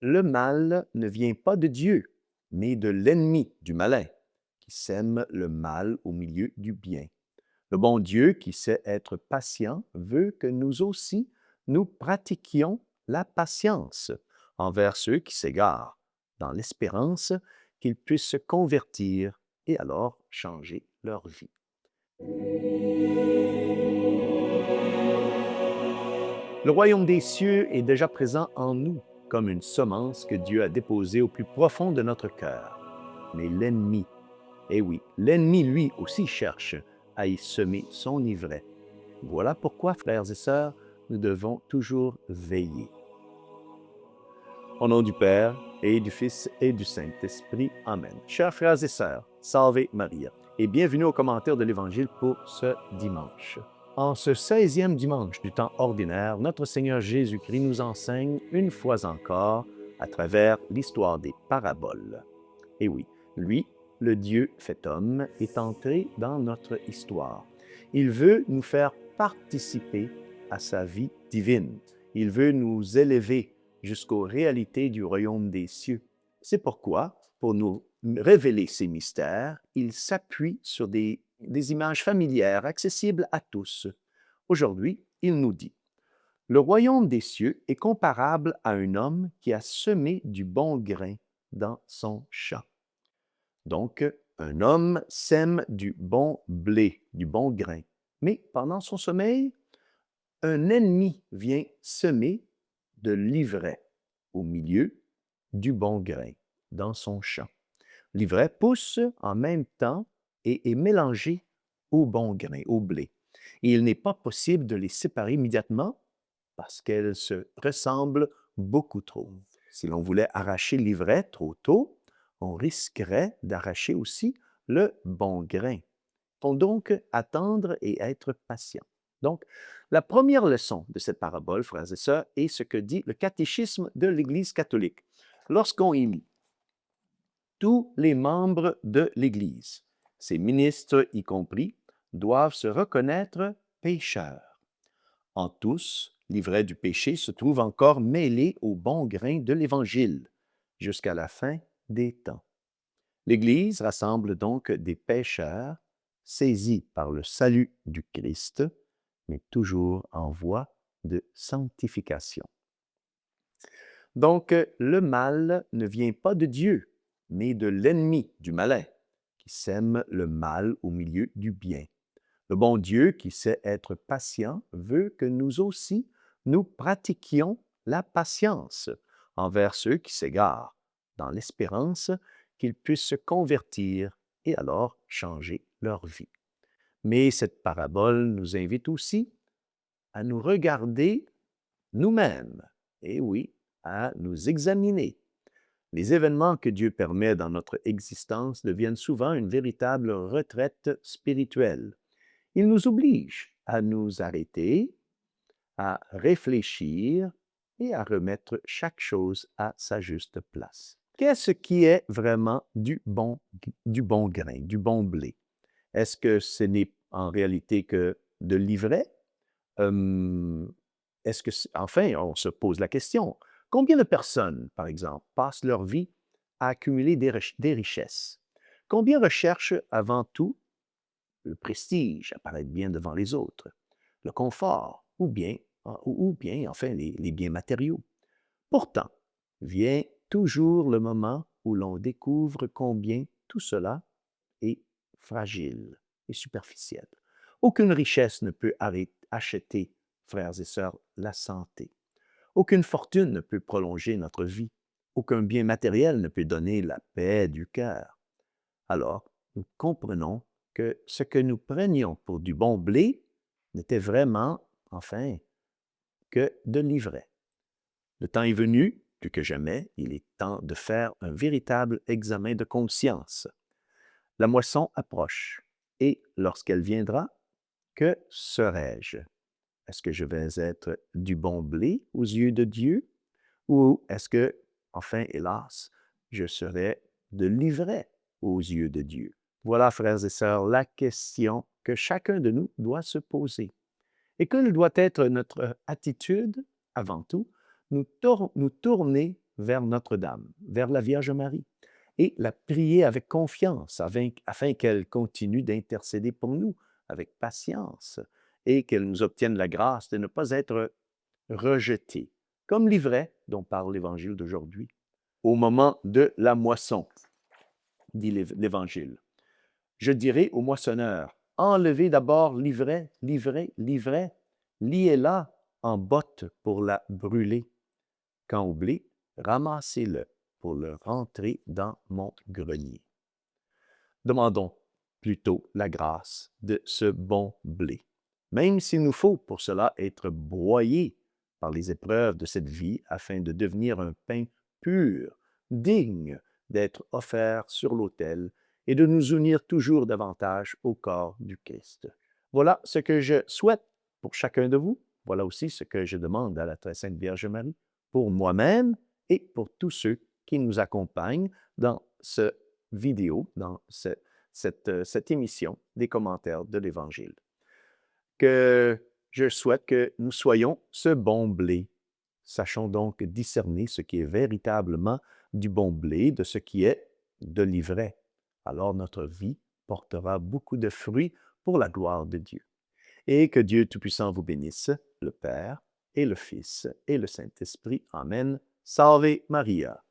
Le mal ne vient pas de Dieu, mais de l'ennemi du malin, qui sème le mal au milieu du bien. Le bon Dieu, qui sait être patient, veut que nous aussi, nous pratiquions la patience envers ceux qui s'égarent, dans l'espérance qu'ils puissent se convertir et alors changer leur vie. Le royaume des cieux est déjà présent en nous, comme une semence que Dieu a déposée au plus profond de notre cœur. Mais l'ennemi, eh oui, l'ennemi lui aussi cherche à y semer son ivraie. Voilà pourquoi, frères et sœurs, nous devons toujours veiller. Au nom du Père, et du Fils, et du Saint-Esprit. Amen. Chers frères et sœurs, Salve Maria, et bienvenue au commentaire de l'Évangile pour ce dimanche. En ce 16e dimanche du temps ordinaire, notre Seigneur Jésus-Christ nous enseigne une fois encore à travers l'histoire des paraboles. Et oui, lui, le Dieu fait homme, est entré dans notre histoire. Il veut nous faire participer à sa vie divine. Il veut nous élever jusqu'aux réalités du royaume des cieux. C'est pourquoi, pour nous révéler ces mystères, il s'appuie sur des images familières accessibles à tous. Aujourd'hui, il nous dit: le royaume des cieux est comparable à un homme qui a semé du bon grain dans son champ. Donc, un homme sème du bon blé, du bon grain. Mais pendant son sommeil, un ennemi vient semer de l'ivraie au milieu du bon grain, dans son champ. L'ivraie pousse en même temps et est mélangée au bon grain, au blé. Et il n'est pas possible de les séparer immédiatement parce qu'elles se ressemblent beaucoup trop. Si l'on voulait arracher l'ivraie trop tôt, on risquerait d'arracher aussi le bon grain. Il faut donc attendre et être patient. Donc, la première leçon de cette parabole, frères et sœurs, est ce que dit le catéchisme de l'Église catholique. Lorsqu'on y lit: tous les membres de l'Église, ses ministres y compris, doivent se reconnaître pécheurs. En tous, l'ivraie du péché se trouve encore mêlée au bon grain de l'Évangile, jusqu'à la fin des temps. L'Église rassemble donc des pécheurs saisis par le salut du Christ, mais toujours en voie de sanctification. Donc, le mal ne vient pas de Dieu, mais de l'ennemi du malin, qui sème le mal au milieu du bien. Le bon Dieu, qui sait être patient, veut que nous aussi, nous pratiquions la patience envers ceux qui s'égarent, dans l'espérance qu'ils puissent se convertir et alors changer leur vie. Mais cette parabole nous invite aussi à nous regarder nous-mêmes, et oui, à nous examiner. Les événements que Dieu permet dans notre existence deviennent souvent une véritable retraite spirituelle. Il nous oblige à nous arrêter, à réfléchir et à remettre chaque chose à sa juste place. Qu'est-ce qui est vraiment du bon grain, du bon blé? Est-ce que ce n'est en réalité que de l'ivraie? Hum, enfin, on se pose la question, combien de personnes, par exemple, passent leur vie à accumuler des richesses? Combien recherchent avant tout le prestige, apparaître bien devant les autres, le confort, ou bien enfin, les biens matériaux? Pourtant, vient toujours le moment où l'on découvre combien tout cela est fragile et superficiel. Aucune richesse ne peut acheter, frères et sœurs, la santé. Aucune fortune ne peut prolonger notre vie. Aucun bien matériel ne peut donner la paix du cœur. Alors, nous comprenons que ce que nous prenions pour du bon blé n'était vraiment, enfin, que de l'ivraie. Le temps est venu, plus que jamais, il est temps de faire un véritable examen de conscience. La moisson approche, et lorsqu'elle viendra, que serai-je? Est-ce que je vais être du bon blé aux yeux de Dieu? Ou est-ce que, enfin, hélas, je serai de l'ivraie aux yeux de Dieu? Voilà, frères et sœurs, la question que chacun de nous doit se poser. Et quelle doit être notre attitude, avant tout? Nous tourner vers Notre-Dame, vers la Vierge Marie, et la prier avec confiance afin qu'elle continue d'intercéder pour nous avec patience et qu'elle nous obtienne la grâce de ne pas être rejetés, comme l'ivraie dont parle l'Évangile d'aujourd'hui. Au moment de la moisson, dit l'Évangile, je dirai au moissonneur, enlevez d'abord l'ivraie, l'ivraie, l'ivraie, liez-la en botte pour la brûler. Quand au blé, ramassez-le pour le rentrer dans mon grenier. Demandons plutôt la grâce de ce bon blé, même s'il nous faut pour cela être broyés par les épreuves de cette vie afin de devenir un pain pur, digne d'être offert sur l'autel et de nous unir toujours davantage au corps du Christ. Voilà ce que je souhaite pour chacun de vous. Voilà aussi ce que je demande à la très sainte Vierge Marie pour moi-même et pour tous ceux qui nous accompagnent dans ce vidéo, dans cette émission des commentaires de l'Évangile. Que je souhaite que nous soyons ce bon blé. Sachons donc discerner ce qui est véritablement du bon blé de ce qui est de l'ivraie. Alors notre vie portera beaucoup de fruits pour la gloire de Dieu. Et que Dieu Tout-Puissant vous bénisse, le Père et le Fils et le Saint-Esprit. Amen. Salve Maria.